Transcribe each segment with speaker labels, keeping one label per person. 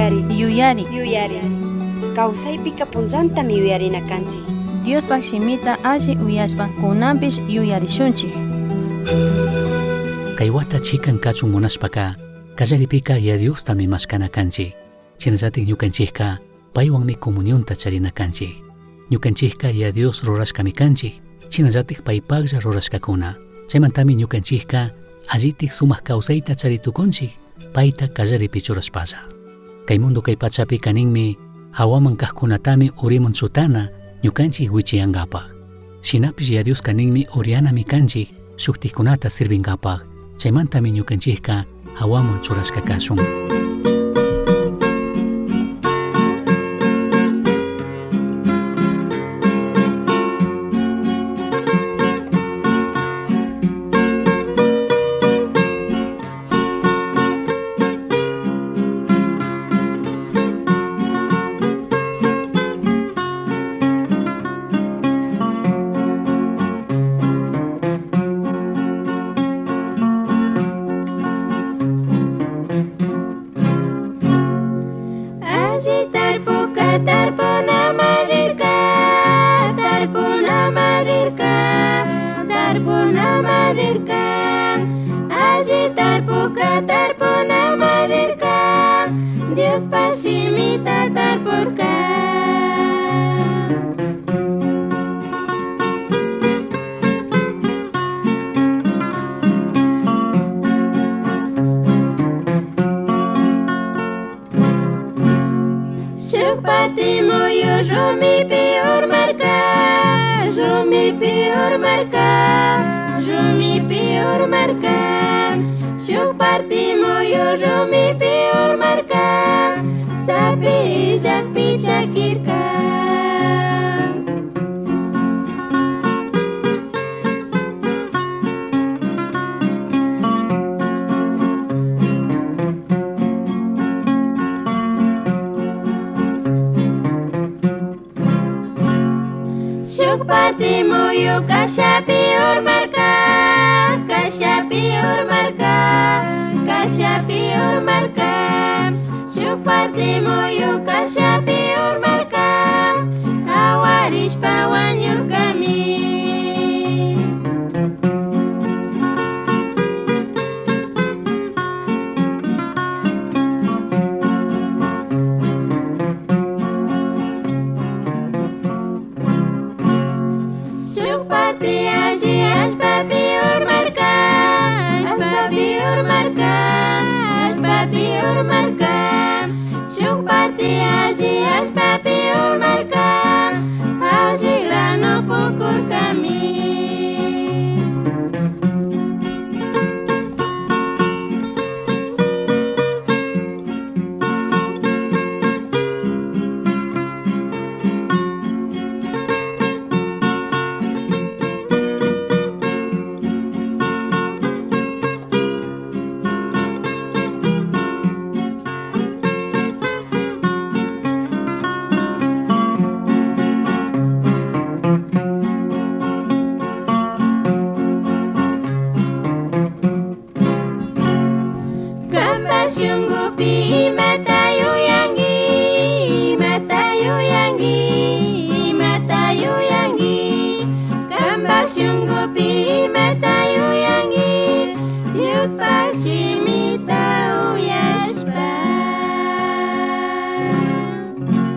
Speaker 1: Yuyari. Kawsaypika punllantami yuyarinakanchik.
Speaker 2: Diospak simita alli uyashpa kunanpish yuyarishunchik.
Speaker 3: Kay wata chikan kachun munashpaka kallaripika Diosta mashkana kanchik. Chinallatik ñukanchikka paywanmi comunionta charina kanchik. Ñukanchikka Dios rurashkami kanchik. Chinallatik paypaklla rurashkakuna. Chaymantami ñukanchikka allitik sumak kawsayta charitukunchik payta kallaripi churashpalla. Kay mundo kay pachapi kaninmi hawaman kaqkunatami urimun chutana ñukanchik wichiyankapaq. Shinapish Dios kaninmi urianami kanchik shuktikunata sirvinkapaq. Chaymantami ñukanchikka hawaman churashka kashun.
Speaker 2: Dios pasimita tarpurka. Shukpati moyo rumi pior marca. Shukpati moyo rumi pior marca. Sapi jakpi chakirka. Shukpati moyo kasha pior marca. Shukpati moyo kasha pior marca. Awarish pawanyo kami. Shukpati aji ashpa pior marca. Shukpati aji ashpa pior marca. Aji grano pokur kami.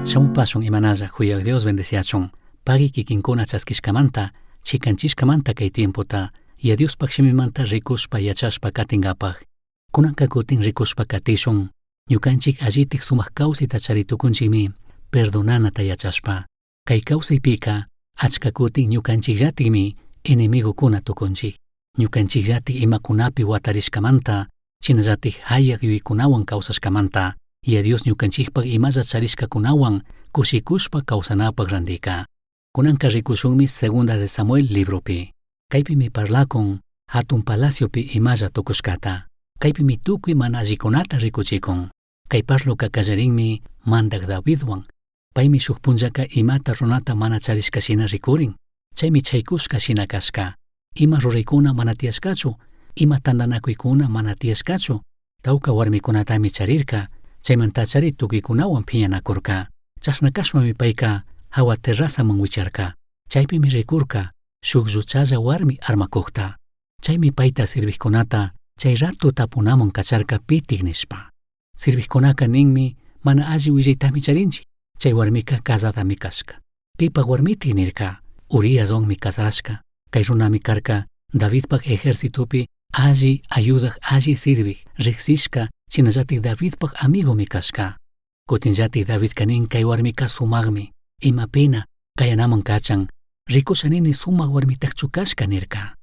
Speaker 3: Shamunpashun imanalla huyak Dios bendeciachun. Pagi kikinkuna chaskishkamanta, chikanchishkamanta kay tiempota, Diospak shimimanta rikushpa yachashpa katingapaq. Kunanka kutin rikushpa katishun, ñukanchik allitik sumak kawsayta charitukunchikmi perdonanata yachashpa. Kay kawsaypika achka kutin ñukanchikllatikmi enemigukuna tukunchik. Ñukanchikllatik imakunapi watarishkamanta, chinallatik hayak yuykunawan kawsashkamanta, Dios ñukanchikpak imalla charishkakunawan kushikushpa kawsanapaq randika. Kunanka rikushunmi Segunda de Samuel libropi. Kaypimi parlakun hatun palaciopi imalla tukushkata. Kaypimi tukuy mana allikunata rikuchikun. Kay parluka kallarinmi mandak Davidwan. Paymi shuk punllaka imata runata mana charishkashina rikurin. Chaymi chaykushka shina kashka. Ima ruraykuna mana tiyashkachu, ima tandanakuykuna mana tiyashkachu. Tawka warmikunatami charirka. Chaymantachari tukikunawan phiñanakurka. Chashna kashpami payka hawa terrasaman wicharka. Chaypimi rikurka shuk lluchalla warmi armakuqta. Chaymi payta sirviqkunata chay rato tapunamun kacharka pitik nishpa. Sirviqkunaka ninmi mana alli willaytami charinchik. Chay warmika casadami kashka. Pipak warmitik nirka. Uriaswanmi casarashka. Kay runami karka Davidpak ejércitopi alli ayudak alli sirviq riqsishka shinallatik Davidpak amigomi kashka. Kutinllatik Davidka nin kay warmika sumaqmi. Imapina kayanaman kachan. Rikushanini sumaq warmitakchu kashka nirka.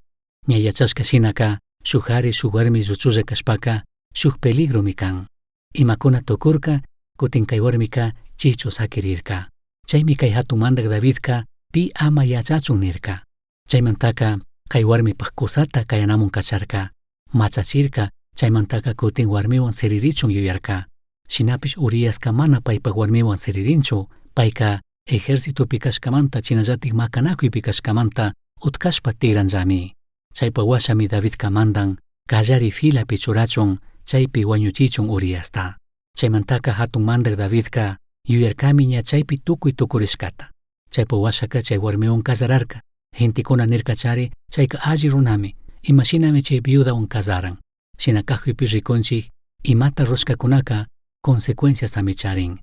Speaker 3: Ña yachashka shinaka shuk ari shuk warmi lluchulla kashpaka shuk peligromi kan. Imakuna tukurka kutin kay warmika chichu sakirirka. Chaymi kay hatun mandak Davidka pi ama yachachun nirka. Chaymantaka kay warmipak kusata kayanamun kacharka. Machachirka chaymantaka kutin warmiwan seririchun yuyarka. Shinapish Uriaska mana paypak warmiwan seririnchu. Payka ejércitopi kashkamanta chinallatik makanakuypi kashkamanta utkashpa tiranllami. Chaypa washami Davidka mandan kallari filapi churachun chaypi wañuchichun Uriasta. Chaymantaka hatun mandak Davidka yuyarkami ña chaypi tukurishkata. Chaypa washaka chay warmiwan casararka. Gentikuna nirkachari chayka alli runami. Imashinami chay viudawan casaran. Shinakaqpipi rikunchik imata rushkakunaka consecuenciastami charin.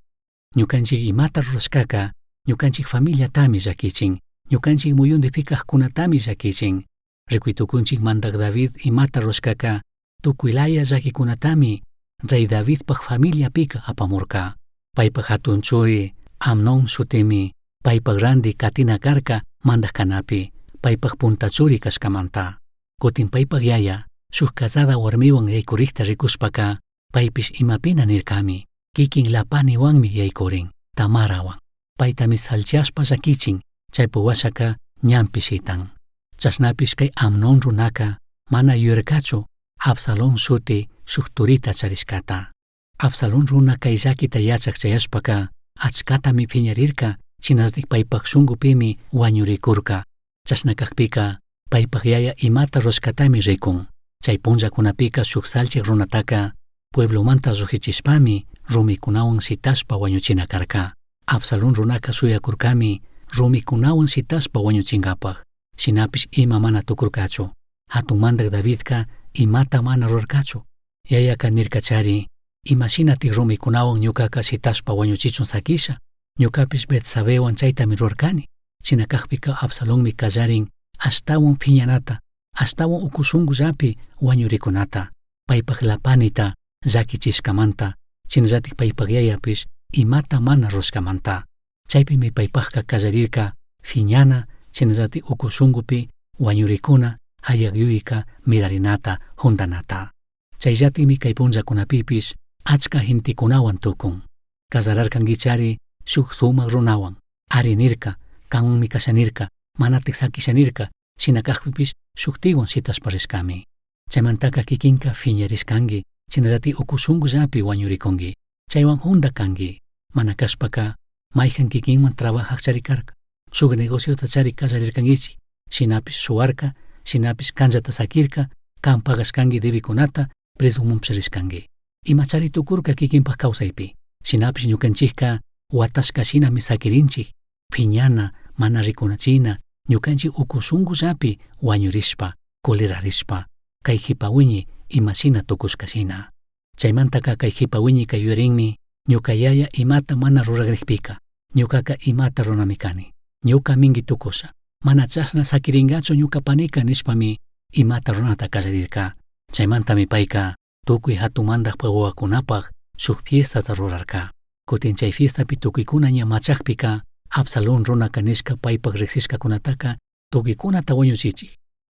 Speaker 3: Ñukanchik imata rurashkaka ñukanchik familiatami llakichin. Ñukanchik muyundipi kaqkunatami llakichin. Rikuytukunchik mandak David imata rushkaka tukuylaya llakikunatami rey Davidpak familiapika apamurka. Paypak hatun churi Amnon shutimi paypak randi katina karka mandak kanapi. Paypak punta churi kashkamanta. Kutin paypak yaya shuk casada warmiwan yaykurikta rikushpaka paypish imapina nirkami. Kikin lapaniwanmi yaykurin Tamarawan. Paytami salchashpa llakichin. Chaypa washaka ñampishitan. Chashnapish kay Amnon runaka mana yuyarkachu Absalón shuti shuk turita charishkata. Absalón runa kay llakita yachak chayashpaka achkatami phiñarirka chinasdik paypak shunqupimi wañurikurka. Chashnakaqpika paypak yaya imata rushkatami rikun. Chay punllakunapika shuk salchiq runataka pueblomanta llujichishpami rumikunawan sitashpa wañuchina karka. Absalón runaka suyakurkami rumikunawan sitashpa wañuchinkapaq. Shinapish ima mana tukurkachu. Hatun mandak Davidka imata mana rurkachu. Yayaka nirkachari imashinatik rumikunawan ñukaka sitashpa wañuchichun sakisha. Ñukapish Betsabewan chaytami rurkani. Shinakaqpika Absalónmi kallarin ashtawan phiñanata, ashtawan ukushunkullapi wañurikunata. Paypak lapanita llakichishkamanta, chinallatik paypak yayapish imata mana rushkamanta. Chaypimi paypakka kallarirka phiñana, chinallatik ukushunkupi wañurikuna hayakyuyka mirarinata hundanata. Chayllatikmi kay punllakunapipish achka gentikunawan tukun. Casararkankichari shuk sumaq runawan. Ari nirka, kanwanmi kashanirka, manatik sakishanirka, shinakaqpipish shuktiwan sitashpa rishkami. Chaymantaka kikinka phiñarishkanki, chinallatik ukushunkullapi wañurikunki. Chaywan hunda kanki. Mana kashpaka mayjan kikinman trabajaq charikarka. Shuk negociota chari kallarirkankichik. Shinapish suwarka, shinapish kanllata sakirka, kan pagashkanki debikunata presumunpish rishkanki. Ima chari tukurka kikinpak kawsaypi. Shinapish ñukanchikka watashka shinami sakirinchik. Phiñana, mana rikunachina, ñukanchik ukushunkullapi wañurishpa, kolerarishpa, kay hipawiñi imashina tukushkashina. Chaymantaka kay hipawiñi kay yuyarinmi, ñuka yaya imata mana ruragriqpika, ñukaka imata runami kani. Ñuka mingi tukusha, mana chashna sakiringachu ñuka panika nishpami imata runata kallarirka. Chaymantami payka tukuy hatun mandaq wawakunapaq shuk fiestata rurarka. Kutin chay fiestapi tukuykuna ña machaqpika Absalón runaka nishka paypak riqsishkakunataka tukuykunata wañuchichik.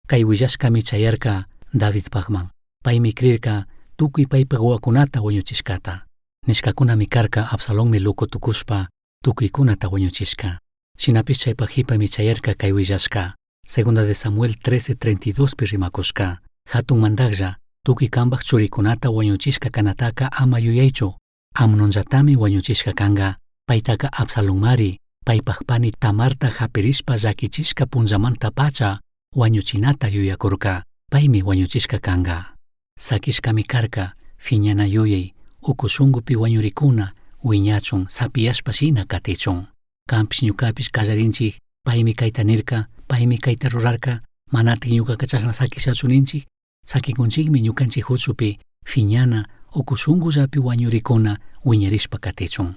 Speaker 3: Kay willashkami chayarka Davidpaqman. Paymi krirka tukuy paypak wawakunata wañuchishkata. Nishkakunami karka Absalónmi luku tukushpa tukuykunata wañuchishka. Shinapish chaypak hipami chayarka kay willashka. Segunda de Samuel 13:32pi rimakushka. Hatun mandaqlla tukuy kanpaq churikunata wañuchishka kanataka ama yuyaychu. Amnonllatami wañuchishka kanga. Paytaka Absalónmari paypak pani Tamarta hapirishpa llakichishka punllamanta pacha wañuchinata yuyakurka. Paymi wañuchishka kanga. Sakishkami karka phiñana yuyay ukushungupi wañurikuna wiñachun sapiyashpashina katichun. Kanpish ñukapish kallarinchik paymi kayta nirka, paymi kayta rurarka, manatik ñukaqa chashna sakishachu ninchik. Sakikunchikmi ñukanchik huchupi fiñana ukushungullapi wañurikuna wiñarishpa katichun.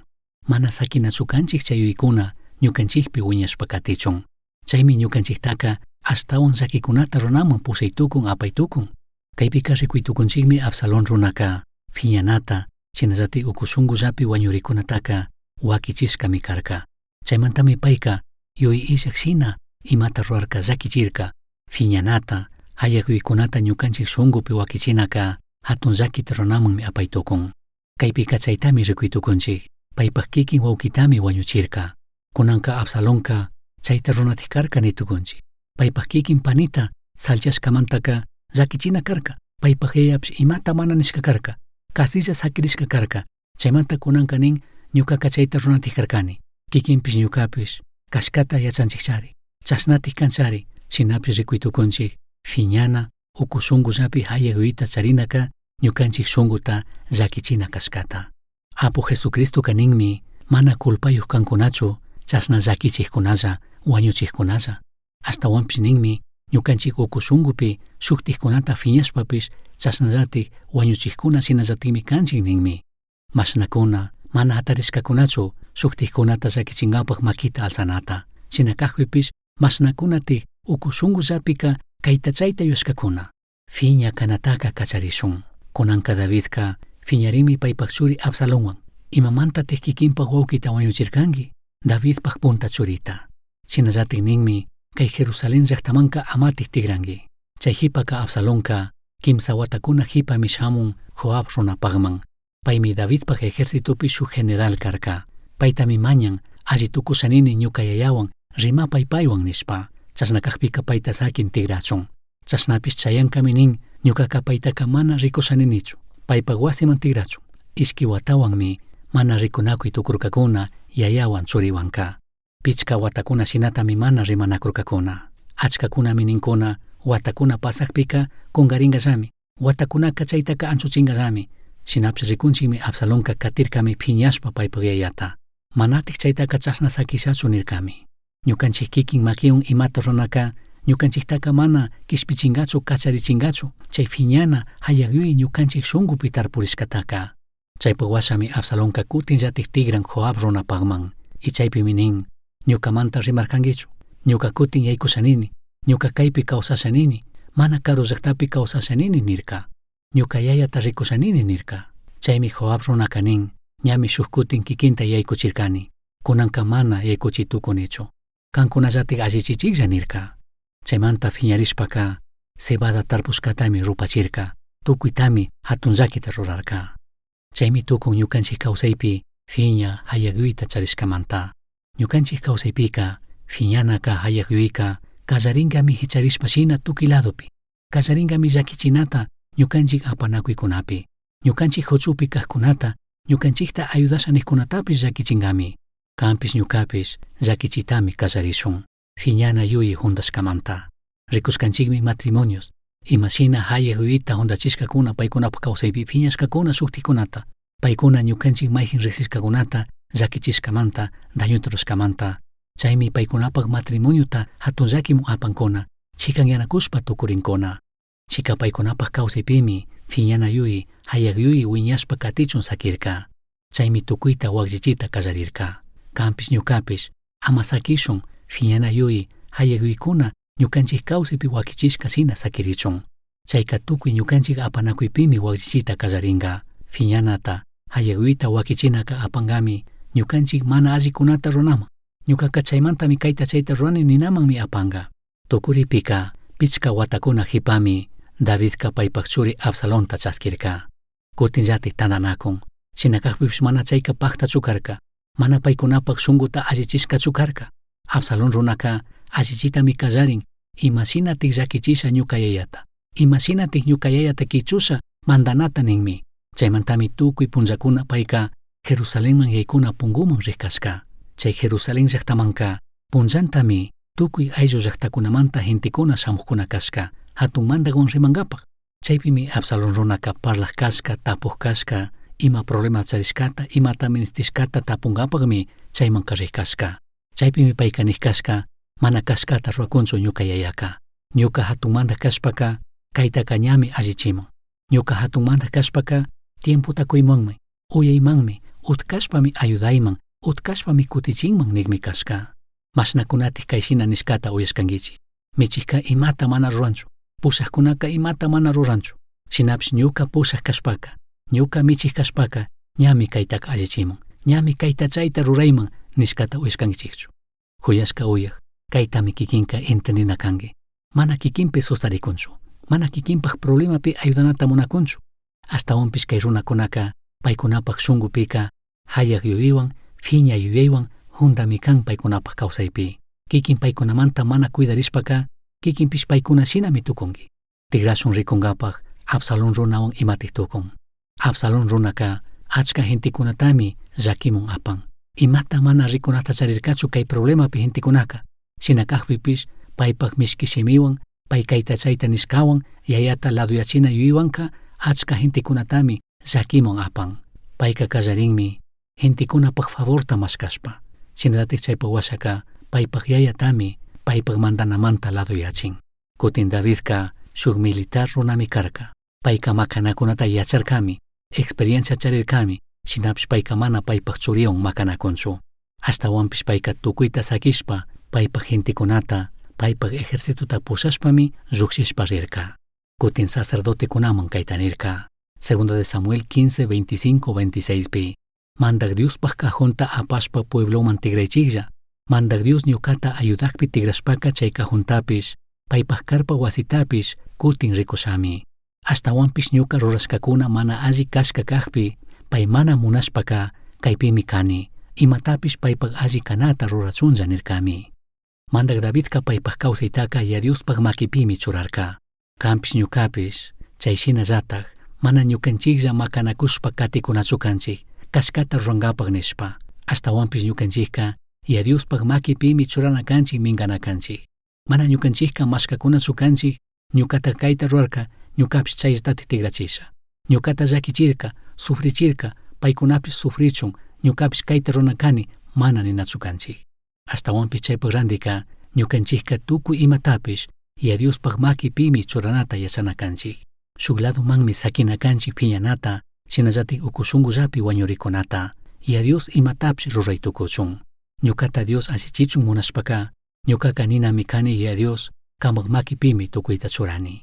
Speaker 3: Mana sakinachu kanchik chay yuykuna ñukanchikpi wiñashpa katichun. Chaymi ñukanchiktaka ashtawan llakikunata runaman pusaytukun apaytukun. Kaypika rikuytukunchikmi Absalón runaka fiñanata chinallatik ukushungullapi wañurikunataka wakichishkami karka. Chaymantami payka yuy illak shina imata rurarka llakichirka fiñanata hayakuykunata ñukanchik shungupi wakichinaka hatun llakita runamanmi apaytukun. Kaypika chaytami rikuytukunchik paypak kikin wawkitami wañuchirka. Kunanka Absalonka chayta runatik karka nitukunchik. Paypak kikin panita salchashkamantaka llakichina karka. Paypak yayapish imata mana nishka karka. Kasilla sakirishka karka. Chaymanta kunanka nin ñukaka chayta runatik karkani. Kikinpish ñukapish kashkata yachanchikchari. Chashnatik kanchari. Shinapish rikuytukunchik fiñana ukushungullapi hayakuyta charinaka ñukanchik shunguta llakichina kashkata. Apu Jesucristo kaninmi mana culpayuq kankunachu chashna llakichikkunalla wañuchikkunalla. Ashtawanpish ninmi ñukanchik ukushungupi shuktikkunata fiñashpapish chashnallatik wañuchikkuna shinallatikmi kanchik ninmi. Mashnakuna mana atarishkakunachu shuktikkunata llakichinkapaq makita alsanata. Shinakaqpipish mashnakunatik ukushungullapika kayta chayta yushkakuna. Fiña kanataka kacharishun. Kunanka Davidka fiñarimi paypak churi Absalonwan. Imamantatik kikinpak wawkita wañuchirkanki Davidpak punta churita. Shinallatik ninmi kay Jerusalén llaqtamanka amatik tigranki. Chay hipaka Absalonka kimsa watakuna hipami shamun Joab runapaqman. Paymi Davidpak ejércitopi shuk general karka. Paytami mañan alli tukusanini ñuka yayawan rimapay paywan nishpa. Chashnakaqpika payta sakin tigrachun. Chashnapish chayankami nin ñukaka paytaka mana rikusaninichu. Paypak wasiman tigrachun. Ishki watawanmi mana rikunakuy tukurkakuna yayawan churiwanka. Pichka watakuna shinatami mana rimanakurkakuna. Achkakunami ninkuna watakuna pasaqpika kungaringallami. Watakunaka chaytaka anchuchingallami. Shinapish rikunchikmi Absalonka katirkami phiñashpa paypak yayata. Manatik chaytaka chashna sakishachu nirkami. Ñukanchik kikin makiwan imata runaka ñukanchiktaka mana kishpichingachu kacharichingachu chay fiñana hayakyuy ñukanchik shungupi tarpurishkataka. Chaypak washami Absalonka kutinllatik tigran Joab runapaqman. Y chaypimi nin ñukamanta rimarkankichu. Ñuka kutin yaykushanini. Ñuka kaypi kawsashanini. Mana karu llaqtapi kawsashanini nirka. Ñuka yayata rikushanini nirka. Chaymi Joab runaka nin ñami shuk kutin kikinta yaykuchirkani. Kunanka mana yaykuchitukunichu. Kankunallatik allichichiklla nirka. Chaymanta fiñarishpaka cebada tarpushkatami rupachirka. Tukuytami hatun llakita rurarka. Chaymi tukun ñukanchik kawsaypi fiña hayakyuyta charishkamanta. Ñukanchik kawsaypika fiñanaka hayakyuyka kallarinkami hicharishpa shina tukuy ladopi. Kallarinkami llakichinata ñukanchik apanakuykunapi. Ñukanchik huchupi kaqkunata ñukanchikta ayudashanijkunatapish llakichinkami. Kanpish ñukapish llakichitami kallarishun. Fiñana yuyi hundashkamanta. Rikuskanchikmi matrimonios. Imashina hayakyuyta hundachishkakuna paykunapak kawsaypi fiñashkakuna shuktikunata. Paykuna ñukanchik mayjin riqsishkakunata llakichishkamanta dañuta rushkamanta. Chaymi paykunapak matrimoniota hatun llakimun apankuna chikan yanakushpa tukurinkuna. Chika paykunapak kawsaypimi fiñana yuyi hayakyuyi wiñashpa katichun sakirka. Chaymi tukuyta wakllichita kallarirka. Kanpish ñukapish ama sakishun fiñana yuyi hayakyuykuna ñukanchik kawsaypi wakichishka shina sakirichun. Chayka tukuy ñukanchik apanakuypimi wakllichita kallarinka. Fiñanata hayakyuyta wakichinaka apangami ñukanchik mana allikunata runaman. Ñukaka chaymantami kayta chayta rurani ninamanmi apanga. Tukuripika pichka watakuna hipami Davidka paypak churi Absalonta chaskirka. Kutinllatik tandanakun. Shinakaqpipish mana chayka paktachu karka. Mana paykunapak shunguta allichishkachu karka. Absalón runaka allichitami kallarin imashinatik llakichisha ñuka yayata. Imashinatik ñuka yayata kichusha mandanata ninmi. Chaymantami tukuy punllakuna payka Jerusalénman yaykuna punguman rikashka. Chay Jerusalén llaqtamanka punllantami tukuy ayllu llaqtakunamanta gentikuna shamuqkuna kashka hatun mandawan rimankapaq. Chaypimi Absalón runaka parlaq kashka tapuq kashka ima problema charishkata, imata ministishkata tapungapagmi chayman karikashka. Chaypimi payka nijkashka, mana kashkata ruakunchu ñuka yayaka. Ñuka hatunmanta kashpaka, kaytaka ñami allichimun. Ñuka hatunmanta kashpaka, tiemputa kuymanmi, uyaymanmi, utkashpami ayudayman, utkashpami kutichinman nigmi kashka. Mashnakunatik kayshina nishkata uyashkankichik. Michika imata mana ruranchu, pushakkunaka imata mana ruranchu. Shinapish ñuka pushak kashpaka, ñuka michik kashpaka, ñami kaytaka allichimun, ñami kayta chayta rurayman nishkata uyashkankichikchu. Kuyashka uyak, kaytami kikinka entendina kanki. Mana kikinpi sustarikunchu, mana kikinpak problemapi ayudanata munakunchu. Ashtawanpish kay runakunaka paykunapak shunqupika hayak yuyaywan, fiña yuyaywan hundami kan paykunapak kawsaypi. Kikin paykunamanta mana cuidarishpaka, kikinpish paykuna shinami tukunki. Tigrashun rikungapak Absalón runawan imatik tukun. Absalón runaka achka gentikunatami llakimun apan. Imata mana rikunata charirkachu kay problemapi gentikunaka. Shinakakpipish paypak mishki shimiwan, pay kayta chayta nishkawan, yayata laduyachina yuywanka achka gentikunatami llakimun apan. Payka kallarinmi gentikunapak favorta mashkashpa. Shinalatik chaypak washaka paypak yayatami paypak mandanamanta laduyachin. Kutin Davidka shuk militar runami karka. Payka makanakunata yacharkami, experiencia charirkami, shinapish payka mana paypak churiwan makanakunchu. Ashtawanpish payka tukuyta sakishpa, paypak gentikunata, paypak ejercituta pushashpami llukshishpa rirka. Kutin sacerdotekunaman kayta nirka. Segundo de Samuel 15, 25, 26b. Mandak Diospaj kajonta apashpa puebloman tigraychiklla. Mandak Dios ñukata ayudakpi tigrashpaka chay kajontapish, paypak karpa wasitapish kutin rikushami. Ashtawanpish ñuka rurashkakuna mana alli kashka kakpi, pay mana munashpaka kaypimi kani, imatapish paypak alli kanata rurachunlla nirkami. Mandak Davidka paypak kawsaytaka Yadiuspaj makipimi churarka. Kampish ñukapish, chayshina llatak, mana ñukanchiklla makanakushpa katikunachu kanchik, kashkata rurangapak nishpa. Ashtawanpish ñukanchikka Yadiuspaj makipimi churana kanchik mingana kanchik. Mana ñukanchikka mashkakunachu kanchik, ñukata kayta rurarka, ñukapish chayshtati tigrachisha. Ñukata llakichirka, sufrichirka, paykunapish sufrichun, ñukapish kayta runakani mana ninachu kanchik. Ashtawanpish chaypak randika, ñukanchikka tukuy imatapish, Yadiuspaj makipimi churanata yachana kanchik. Shuk ladomanmi sakina kanchik phiñanata, shinallatik ukushunkullapi wañurikunata, Yadius imatapish ruraytukuchun. Ñukata Dios allichichun munashpaka, ñukaka ninami kani Yadius, kamak makipimi tukuyta churani.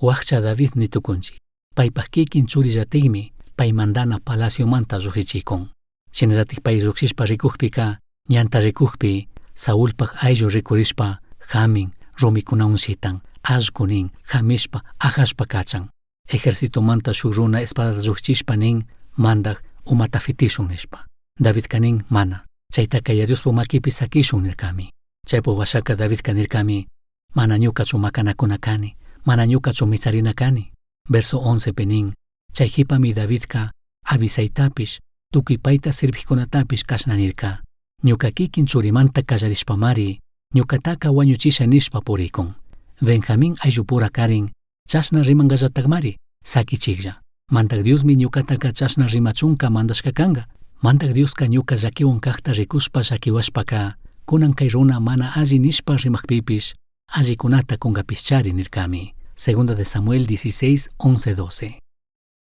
Speaker 3: Wakcha David nitukunchik, paypak kikin churillatikmi, pay mandana palacio manta ruhichikun. Shinallatik pay ruksishpa rikukpika, ñanta rikukpi, Saulpak ayllu rikurishpa, hamin, rumikunawan shitan, ashkunin, hamishpa, ajashpa kachan. Ejército manta shuk runa espada ruhchishpa nin, mandak umata fitishun nishpa. David kanin mana, chaytaka Yadiuspa makipi sakishun nirkami. Chaypo washaka David kanirkami, mana ñukachu makanakuna kani, mana ñukachu misarina kani. Verso 11 penin, chayhipami Davidka, avisaytapish, tukuy payta sirvikunatapish kashnanirka. Ñuka kikin churimanta kallarishpamari, ñukataka wañuchisha nishpa purikun. Benjamín ayllupura karin, chashna rimangallatakmari, sakichiklla. Mantak Diosmi ñukataka chashna rimachunka mandashka kanga. Mantak Dioska ñuka llakiwan kakta rikushpa llakiwashpaka, kunan kay runa mana alli nishpa rimakpipish, allikunata kungapischari nirkami. Segunda de Samuel 16, 11, 12.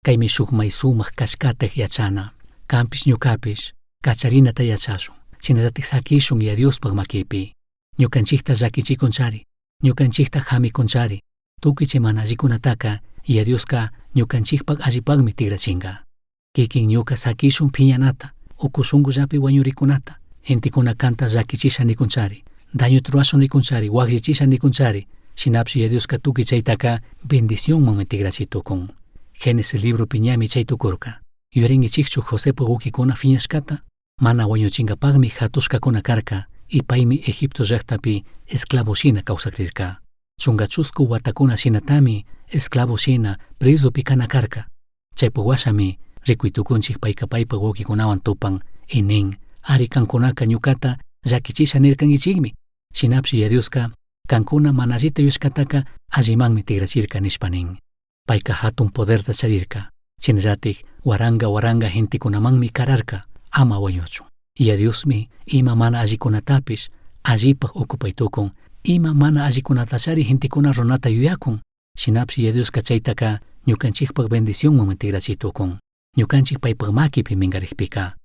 Speaker 3: Kaymi shuk maysumaq kashkatek yachana, kampish ñukapish, kacharinata yachashun, shinallatik sakishun Yadiuspaj makipi. Ñukanchikta llakichikunchari, ñukanchikta hamikunchari, tukuy chay mana allikunataka Yadiuska ñukanchikpak allipakmi tigrachinga. Kikin ñuka sakishun phiñanata, ukushunkullapi wañurikunata, gentikuna kanta llakichisha nikunchari, dañuta ruashun nikunchari, wakllichisha nikunchari, shinapish Yadiuska tukuy chaytaka bendicionmanmi tigrachitukun. Génesis libro piñami chaytukurka. Yurinkichikchu Josepa ukikuna phiñashkata, mana wañuchinkapakmi hatushkakuna karka, y paymi Egipto llaqtapi esclavo shina kawsakrirka. Chungachusku watakuna shinatami esclavo shina presopi kana karka. Chaypo washami rikuytukunchik payka paypak wawkikunawan tupan y nin, ari kankunaka ñukata llakichisha nirkankichikmi. Shinapish Yadiuska kankuna mana allita yushkataka allimanmi tigrachirka nishpa nin. Payka hatun poderta charirka, Chinallatik waranga gentikunamanmi kararka ama wañuchun. Y a Diosmi ima mana allikunatapish allipaq ukupaytukun, ima mana allikunatachari gentikuna runata yuyakun. Shinapish y a Dios chaytaka ñukanchikpak bendicionman tigrachitukun. Ñukanchik paypak makipi mingarikpika.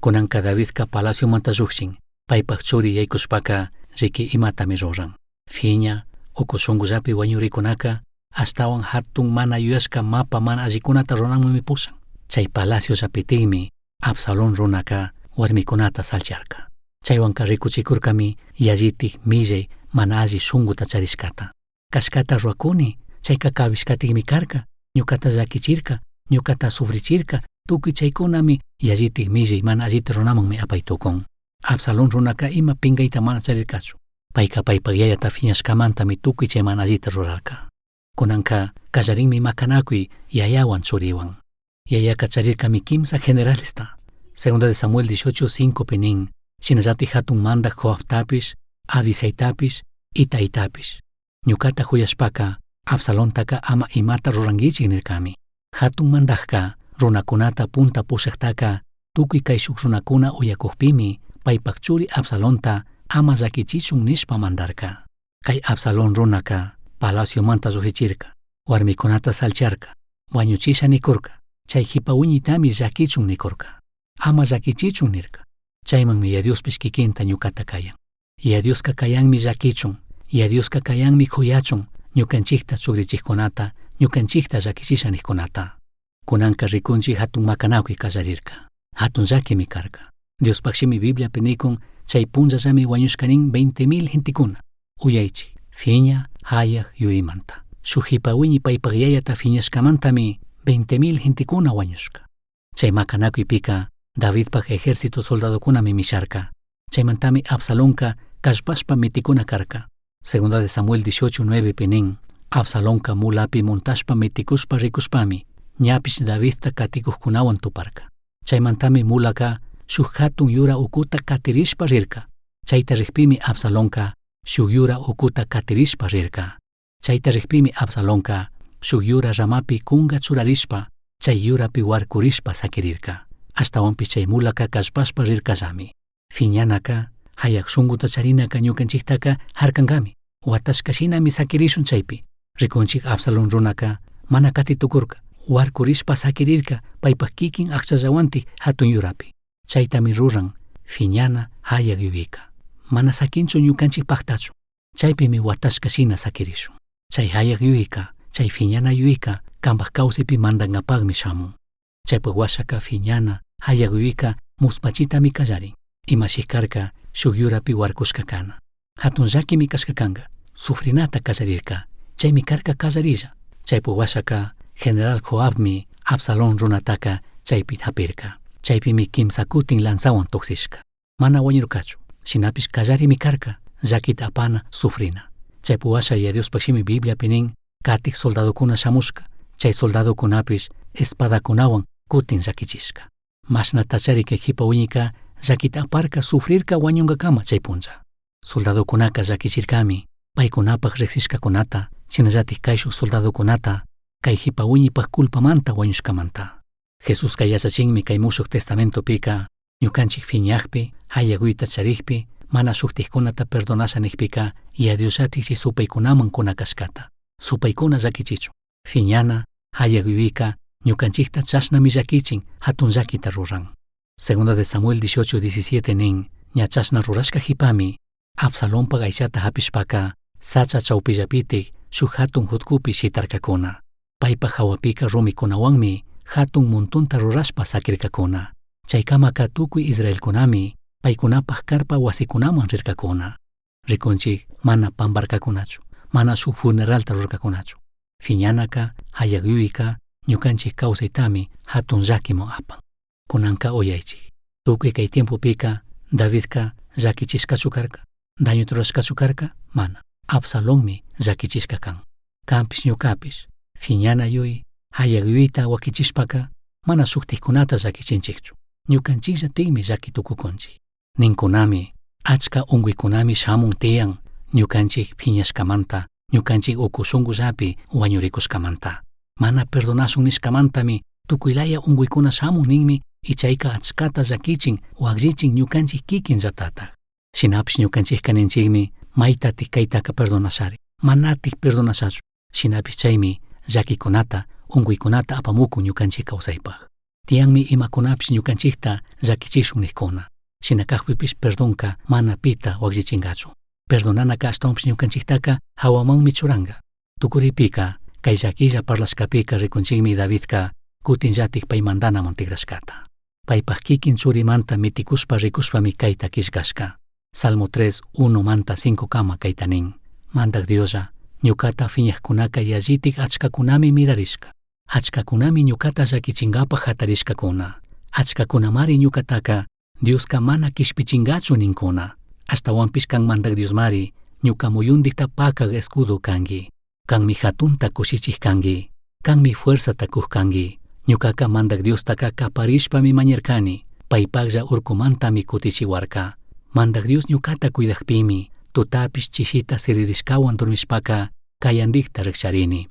Speaker 3: Kunanka Davidka palaciomanta llukshin, paypak churi yaykushpaka riki imatami ruran. Fiña, uku shungullapi wañurikunaka astawan hatun mana yuyashka mapa mana allikunata runanmanmi pusan. Chay palacio llapitinmi Absalón runaka warmikunata salcharka. Chaywanka rikuchikurkami yallitik millay mana alli shunguta charishkata. Kashkata ruakuni, chayka kawishkatikmi karka, ñukata llakichirka, ñukata sufrichirka, tukuy chaykunami yallitik millay mana allita runamanmi apaytukun. Absalón runaka ima pingayta mana charirkachu. Payka paypak yayata fiñashkamantami tukuy chay mana allita rurarka. Kunanka kallarinmi makanakuy yayawan churiwan. Yayaka charirkami kimsa generalista. Segunda de Samuel 18:5 pinin, shinallati hatun mandak Joabtapish, Abisaytapish, Itaytapish. Ñukata huyashpaka Absalontaka ama imata rurangichik nirkami. Hatun mandakka runakunata punta pushiqtaka tukuy kay shuk runakuna uyakukpimi paypak churi Absalonta ama llakichichun nishpa mandarka. Kay Absalón runaka palaciomanta lluhichirka, warmikunata salcharka, wañuchisha nikurka, chay hipawiñitami llakichun nikurka. Ama llakichichun nirka. Chaymanmi Yadiospish kikinta ñukata kayan. Yadioska kayanmi llakichun, Yadioska kayanmi kuyachun, ñukanchikta chukrichikkunata, ñukanchikta llakichisha nikunata. Kunanka rikunchik hatun makanawki kallarirka. Hatun llakimi karka. Diospakshimi Biblia penikun chay punllallami wañushkanin 20,000 gentikuna. Uyaychik, fiña, hayaq, yuymanta. Shuk hipawiñi paypak yayata fiñashkamantami 20,000 gentikuna wañushka. Chay makanakuypika Davidpak ejército soldadokunami misharka. Chaymantami Absalonka kashpashpa mitikuna karka. Segunda de Samuel 18:9 pinin, Absalonka mulapi montashpa mitikushpa rikushpami, ñapish Davidta katikuqkunawan tuparka. Chaymantami mulaka shuk hatun yura ukuta katirishpa rirka. Chayta riqpimi Absalonka shuk yura ukuta katirishpa rirka. Chayta riqpimi Absalonka shuk yura ramapi kunga churarishpa, chay yurapi warkurishpa sakirirka. Ashtawanpish chay mulaka kashpashpa rirkallami. Fiñanaka, hayak shunguta charinaka ñukanchiktaka harkankami. Watashkashinami sakirishun chaypi. Rikunchik Absalón runaka mana katitukurka. Warkurishpa sakirirka paypak kikin akchallawanti hatun yurapi. Chaytami ruran, fiñana hayak yuyika. Mana sakinchu ñukanchik paktachu. Chaypimi watashkashina sakirishun. Chay hayak yuyika, chay fiñana yuyika kambak kawsaypi mandangapagmi shamun. Chaypak washaka fiñana hayak yuyika muspachitami kallarin. Imashikkarka shuk yurapi warkushka kana. Hatun llakimi kashkakanka, sufrinata kallarirka. Chaymi karka kallarilla. Chaypak washaka General Joabmi Absalón runataka chaypi hapirka. Chaypimi kimsa kutin lanzawan tuksishka. Mana wañurkachu. Shinapish kallarimi karka, llakita apana sufrina. Chaypak washa Yadiospakshimi Biblia pinin katik soldadokuna shamushka. Chay soldadokunapish espadakunawan kutin llakichishka. Mashna tacharika hipawiñika llakita aparka sufrirka wañunkakama chay punlla. Soldadokunaka llakichirkami paykunapak riqsishkakunata, chinallatik kay shuk soldadokunata kay hipawiñipak culpamanta wañushkamanta. Jesusqa yachachinmi kay musuq testamentopika ñukanchik fiñaqpi, hayaguyta charikpi, mana shuqtiqkunata perdonasha niqpika Yadiollatik chay supaykunaman kunakashkata. Supaykuna llakichichun. Fiñana, hayaguyika ñukanchikta chashnami llakichin hatun llakita ruran. Segunda de Samuel 18:17 nin, ña chashna rurashka hipami, Absalonpak aychata hapishpaka, sacha chawpillapitik shuk hatun hutkupi shitarkakuna. Paypak hawapika rumikunawanmi hatun muntunta rurashpa sakirkakuna. Chaykamaka tukuy Israelkunami paykunapak karpa wasikunaman rirkakuna. Rikunchik mana pambarkakunachu, mana shuk funeralta rurkakunachu. Fiñanaka, hayagyuyika, ñukanchik kawsaytami hatun llakimun apan. Kunanka uyaychik. Tukuy kay tiempopika Davidka llakichishkachu karka, dañuta rurashkachu karka, mana. Absalonmi llakichishka kan. Kampish ñukapish, fiñana yuy, hayagyuyta wakichishpaka, mana shuqtiqkunata llakichinchikchu. Ñukanchiklla tikmi llakitukukunchik. Ninkunami, achka unkuykunami shamun tiyan, ñukanchik phiñashkamanta, ñukanchik uku shunqullapi wañurikushkamanta. Mana perdonashun nishkamantami Tukuylaya unguykuna shamun ninmi ichayka achkata llakichin waqllichin ñukanchik kikin llatataq. Shinapish ñukanchikka ninchikmi maytatik kaytaka perdonashari, manatik perdonashachu. Shinapish chaymi llakikunata, unguykunata apamuku ñukanchik kawsaypaq. Tiyanmi imakunapish ñukanchikta llakichishun nikkuna. Shinakaqpipish perdonka mana pita waqllichingachu. Perdonanaka ashtawanpish ñukanchiktaka hawamanmi churanga. Tukuripika kay llakilla parlashkapika rikunchikmi Davidka kutinllatik paymandanaman tigrashkata. Paypaq kikin churimanta mitikushpa rikushpami kayta kishkashka. Salmo 3:1 manta 5 kama kayta nin: Mandak Diosa, ñukata fiñaqkunaka yallitik achkakunami mirarishka. Achkakunami ñukata llakichingapaq hatarishkakuna. Achkakunamari ñukataka Dioska mana kishpichingachu ninkuna. Ashtawanpish kan Mandak Diosmari ñuka muyundikta pakaq escudo kangi. Kanmi hatunta kushichik kangi. Kanmi fuerzata kuq kangi. Ñukaka Mandak Diostaka kaparishpami mañarkani. Paypaqlla urkumantami kutichiwarka. Mandak Dios ñukata cuidaqpimi tutapish chishita siririshkawan dormishpaka kayandikta riksharini.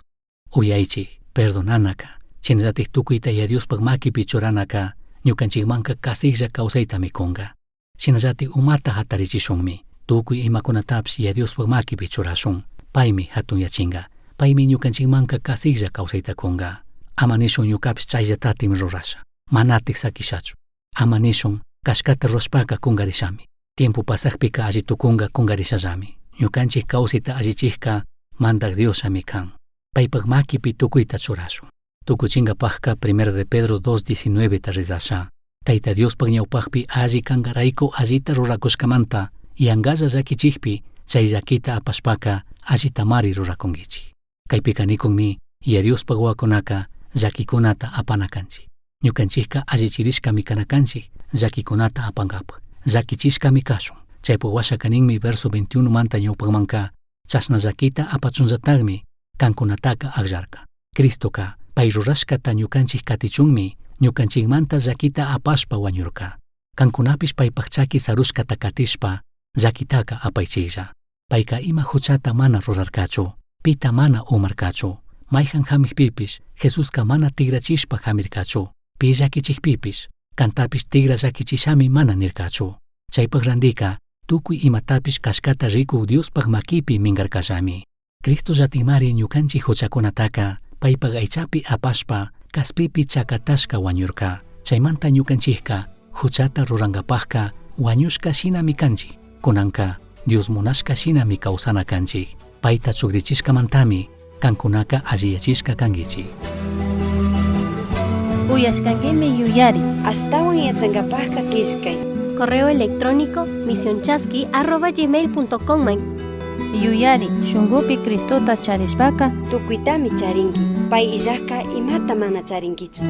Speaker 3: Uyaychik, perdonanaka, chinallatik tukuyta Diospaq makipi churanaka ñukanchikmanka kasiklla kawsayta mikunga. Chinallatik umata hatarichishunmi. Tukuy imakunatapish Diospaq makipi churashun. Paymi hatun yachinga. Paymi ñukanchikmanka kasiklla kawsayta kunga. Ama nishun ñukapish chayllatatim rurasha. Manatik sakishachu. Ama nishun kashkata rurashpaka kungarishami. Tiempo pasaqpika alli tukunga kungarishallami. Ñukanchik kawsayta allichikka Mandak Diosami kan. Paypaq makipi tukuyta churashun. Tukuchinkapaqqa 1 de Pedro 2:19 ta rizasha. Tayta Diospaq ñawpaqpi alli kangarayku allita rurakushkamanta yanqalla llakichikpi chay llakita apashpaka allitamari rurakunkichik. Kaypika nikunmi Diospaq wawakunaka llakikunata apanakanchik. Ñukanchikka allichirishkami kanakanchik llakikunata apankapaq. Llakichishkami kashun. Chaypaq washakaninmi verso 21 manta ñawpaqmanka chashna llakita apachunllataqmi kankunataka aqllarka. Cristoka pay rurashkata ñukanchik katichunmi ñukanchikmanta llakita apashpa wañurka. Kankunapish paypaq chaki sarushkata katishpa llakitaka apaychiklla. Payka ima huchata mana rurarkachu, pita mana umarkachu. Mayjan hamikpipish Jesuska mana tigrachishpa hamirkachu. Pi llakichikpipish kantapish tigra llakichishami mana nirkachu. Chaypaq randika tukuy imatapish kashkata rikuq Diospaq makipi mingarkallami. Cristo llatimari ñukanchik huchakunataka paypaq aychapi apashpa kaspipi chakatashka wañurka. Chaymanta ñukanchikka huchata rurangapaqka wañushka shinami kanchik. Kunanka Dios munashka shinami kawsana kanchik. Payta chukrichishkamantami kankunaka alliyachishka kankichik.
Speaker 2: Uyashkankimi yuyari.
Speaker 1: Astawan yachankapaqqa kishkay.
Speaker 4: Correo electrónico misionchaski@gmail.com.
Speaker 2: Yuyari, shungupi Cristota charishpaka
Speaker 1: Tukuytami charinki. Pay illaqqa imata mana charinkichu.